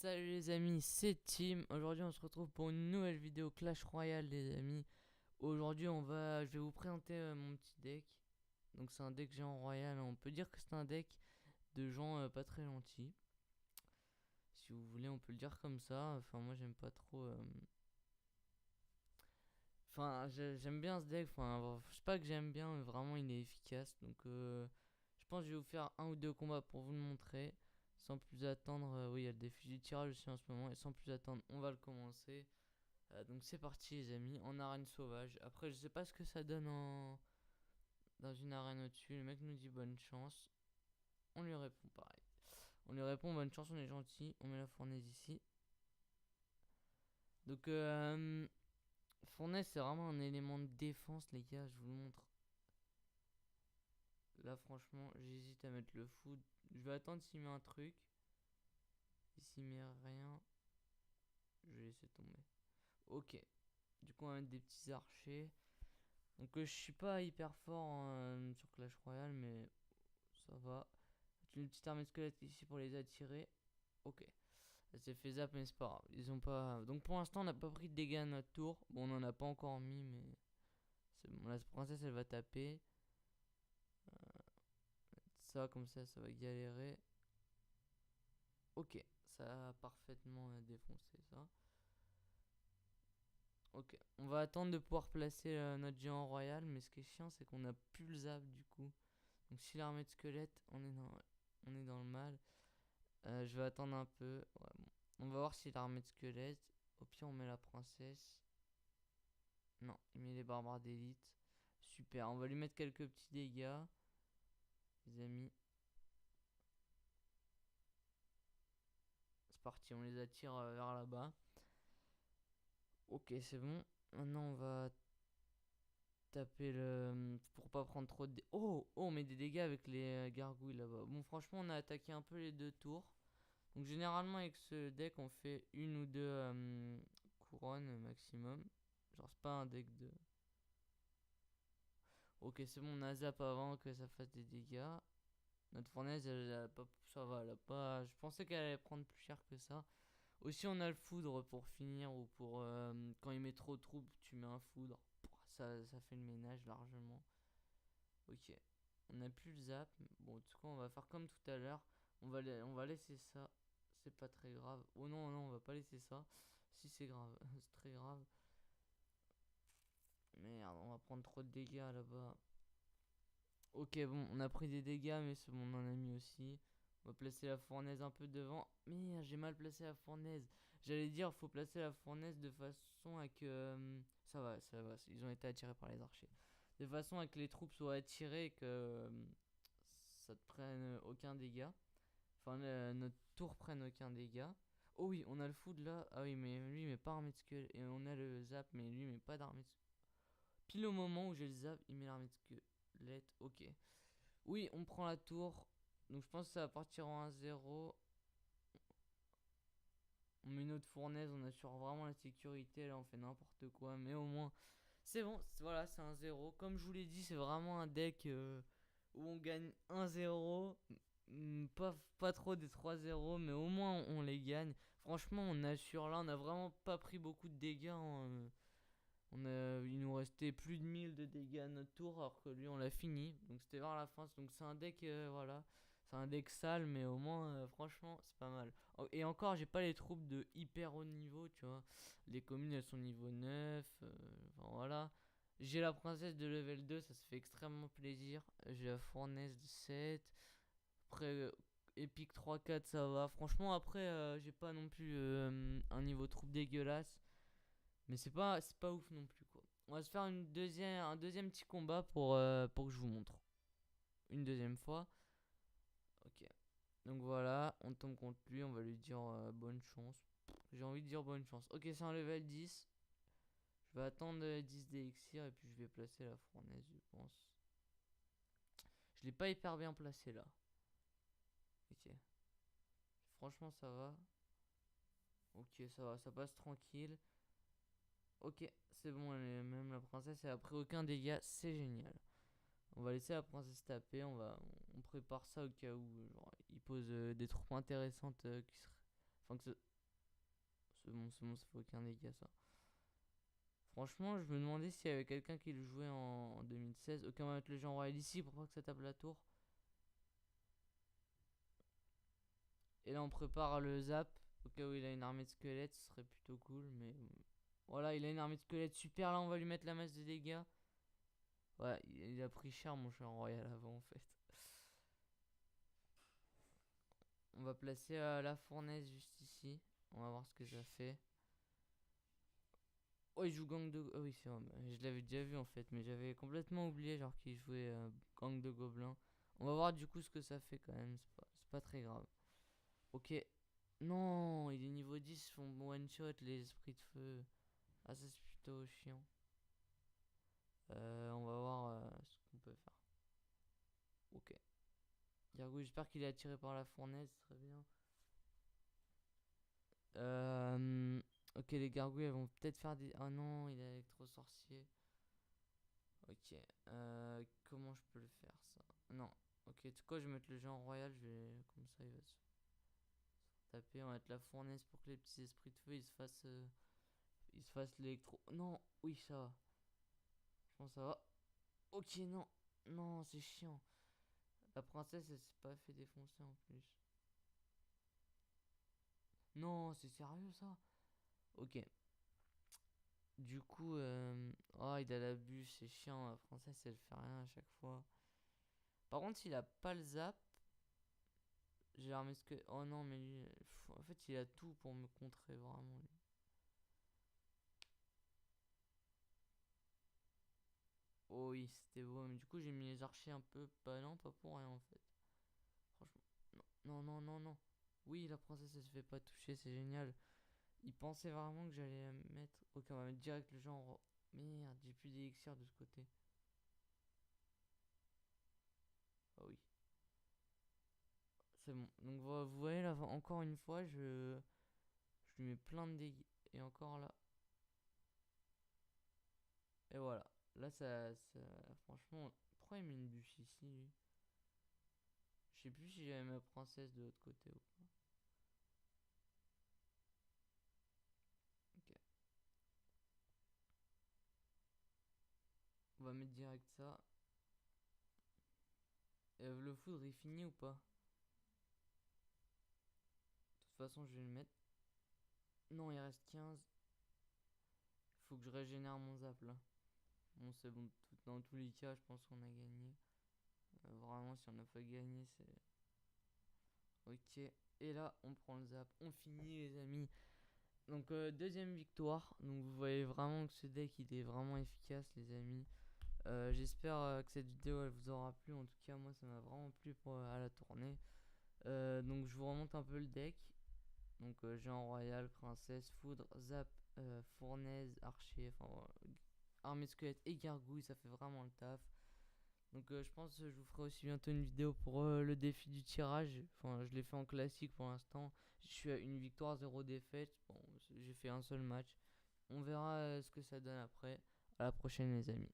Salut les amis, c'est Tim. Aujourd'hui on se retrouve pour une nouvelle vidéo Clash Royale les amis. Aujourd'hui je vais vous présenter mon petit deck. Donc c'est un deck géant royal, on peut dire que c'est un deck de gens pas très gentils. Si vous voulez on peut le dire comme ça, enfin moi j'aime pas trop... Enfin j'aime bien ce deck, enfin je sais pas que j'aime bien mais vraiment il est efficace. Donc je pense que je vais vous faire un ou deux combats pour vous le montrer. Sans plus attendre, oui il y a le défi du tirage aussi en ce moment. Et sans plus attendre on va le commencer. Donc c'est parti les amis, en arène sauvage. Après je sais pas ce que ça donne dans une arène au-dessus. Le mec nous dit bonne chance. On lui répond pareil. On lui répond bonne chance, on est gentil. On met la fournaise ici. Donc fournaise c'est vraiment un élément de défense les gars, je vous le montre. Là franchement j'hésite à mettre le food. Je vais attendre s'il met un truc. Et s'il met rien, je vais laisser tomber. Ok. Du coup on va mettre des petits archers. Donc je suis pas hyper fort sur Clash Royale mais ça va. Une petite armée de squelettes ici pour les attirer. Ok. Elle s'est fait zap mais c'est pas grave. Ils ont pas... Donc pour l'instant on n'a pas pris de dégâts à notre tour. Bon on en a pas encore mis mais... C'est bon. La princesse elle va taper. Ça comme ça va galérer. Ok. Ça a parfaitement défoncé ça. Ok. On va attendre de pouvoir placer notre géant royal. Mais ce qui est chiant c'est qu'on a plus le zap du coup. Donc si l'armée de squelettes on est dans le mal. Je vais attendre un peu. Ouais, bon. On va voir si l'armée de squelettes. Au pire, on met la princesse. Non, il met les barbares d'élite. Super, on va lui mettre quelques petits dégâts. Les amis. C'est parti, on les attire vers là-bas. Ok, c'est bon. Maintenant, on va taper le... Pour pas prendre trop de... Oh, on met des dégâts avec les gargouilles là-bas. Bon, franchement, on a attaqué un peu les deux tours. Donc, généralement, avec ce deck, on fait une ou deux couronnes maximum. Genre, c'est pas un deck de... Ok, c'est bon, on a zap avant que ça fasse des dégâts. Notre fournaise, elle a pas, ça va, elle a pas. Je pensais qu'elle allait prendre plus cher que ça. Aussi, on a le foudre pour finir ou pour quand il met trop de troupes, tu mets un foudre. Ça fait le ménage largement. Ok, on a plus le zap. Bon, en tout cas, on va faire comme tout à l'heure. On va laisser ça. C'est pas très grave. Oh non, non, on va pas laisser ça. Si c'est grave, c'est très grave. Merde, on va prendre trop de dégâts là-bas. Ok, bon, on a pris des dégâts, mais c'est bon, on en a mis aussi. On va placer la fournaise un peu devant. Mais j'ai mal placé la fournaise. J'allais dire, faut placer la fournaise de façon à que... ça va, ils ont été attirés par les archers. De façon à que les troupes soient attirées et que ça te prenne aucun dégât. Enfin, notre tour prenne aucun dégât. Oh oui, on a le food là. Ah oui, mais lui, il met pas armée de squelette. Et on a le zap, mais lui, il met pas d'armée de squelette. Pile au moment où j'ai le zap, il met l'armée de squelette. Ok. Oui, on prend la tour. Donc je pense que ça va partir en 1-0. On met notre fournaise, on assure vraiment la sécurité. Là, on fait n'importe quoi. Mais au moins, c'est bon. Voilà, c'est 1-0. Comme je vous l'ai dit, c'est vraiment un deck où on gagne 1-0. Pas trop des 3-0, mais au moins on les gagne. Franchement, on assure. Là, on a vraiment pas pris beaucoup de dégâts. Il nous restait plus de 1000 de dégâts à notre tour, alors que lui on l'a fini. Donc c'était vers la fin. Donc c'est un deck, voilà. C'est un deck sale, mais au moins, franchement, c'est pas mal. Et encore, j'ai pas les troupes de hyper haut niveau, tu vois. Les communes, elles sont niveau 9. Enfin voilà. J'ai la princesse de level 2, ça se fait extrêmement plaisir. J'ai la fournaise de 7. Après, épique 3-4, ça va. Franchement, après, j'ai pas non plus un niveau troupe dégueulasse. Mais c'est pas ouf non plus quoi. On va se faire un deuxième petit combat pour que je vous montre. Une deuxième fois. Ok. Donc voilà, on tombe contre lui, on va lui dire bonne chance. J'ai envie de dire bonne chance. Ok, c'est un level 10. Je vais attendre 10 d'élixir et puis je vais placer la fournaise, je pense. Je l'ai pas hyper bien placé là. Ok. Franchement, ça va. Ok, ça va, ça passe tranquille. Ok, c'est bon, même la princesse, elle a pris aucun dégât, c'est génial. On va laisser la princesse taper, on prépare ça au cas où genre, il pose des troupes intéressantes qui seraient... Enfin, que c'est bon, ça fait aucun dégât ça. Franchement, je me demandais s'il y avait quelqu'un qui le jouait en 2016. Ok, on va mettre le genre royal ici pour pas que ça tape la tour. Et là, on prépare le zap. Au cas où il a une armée de squelettes, ce serait plutôt cool. Mais voilà, il a une armée de squelettes super. Là, on va lui mettre la masse de dégâts. Ouais, il a pris cher mon chien royal avant en fait. On va placer la fournaise juste ici. On va voir ce que ça fait. Oh, il joue gang de... Oh oui, c'est vrai. Je l'avais déjà vu en fait. Mais j'avais complètement oublié genre qu'il jouait gang de gobelins. On va voir du coup ce que ça fait quand même. C'est pas très grave. Ok. Non, il est niveau 10. Ils font one shot les esprits de feu. Ah, ça c'est plutôt chiant. On va voir ce qu'on peut faire. Ok. Gargouille, j'espère qu'il est attiré par la fournaise. Très bien. Ok, les gargouilles elles vont peut-être faire des. Ah non, il est électro-sorcier. Ok. Comment je peux le faire ça? Non. Ok, tu sais quoi, je vais mettre le géant royal. Je vais. Comme ça, il va se taper. On va mettre la fournaise pour que les petits esprits de feu ils se fassent. Ils se fassent l'électro. Non, oui, ça va. Je pense que ça va. Ok, non. Non, c'est chiant. La princesse, elle s'est pas fait défoncer en plus. Non, c'est sérieux ça? Ok. Du coup, oh, il a la bûche, c'est chiant. La princesse, elle fait rien à chaque fois. Par contre, s'il a pas le zap, j'ai l'armée ce que. Oh non, mais lui, en fait, il a tout pour me contrer vraiment. Lui. Oh oui, c'était beau. Mais du coup, j'ai mis les archers un peu. Bah non, pas pour rien en fait. Franchement, non, non, non, non, non. Oui, la princesse, elle se fait pas toucher, c'est génial. Il pensait vraiment que j'allais mettre. Ok, on va mettre direct le genre. Merde, j'ai plus d'élixir de ce côté. Ah oui. C'est bon. Donc vous voyez là, encore une fois, je lui mets plein de dégâts. Et encore là. Et voilà. Là, franchement, pourquoi il met une bûche ici, lui? Je sais plus si j'avais ma princesse de l'autre côté ou pas. Ok. On va mettre direct ça. Et le foudre, il finit ou pas? De toute façon, je vais le mettre. Non, il reste 15. Faut que je régénère mon zap là. Bon, c'est bon. Dans tous les cas, je pense qu'on a gagné. Vraiment, si on n'a pas gagné, c'est. Ok. Et là, on prend le zap. On finit, les amis. Donc, deuxième victoire. Donc, vous voyez vraiment que ce deck, il est vraiment efficace, les amis. J'espère que cette vidéo, elle vous aura plu. En tout cas, moi, ça m'a vraiment plu à la tournée. Donc, je vous remonte un peu le deck. Donc, géant royal, princesse, foudre, zap, fournaise, archer, enfin, armée squelette et gargouille. Ça fait vraiment le taf. Donc je pense que je vous ferai aussi bientôt une vidéo pour le défi du tirage. Enfin, je l'ai fait en classique pour l'instant. Je suis à une victoire, 0 défaite. Bon, j'ai fait un seul match. On verra ce que ça donne après. À la prochaine les amis.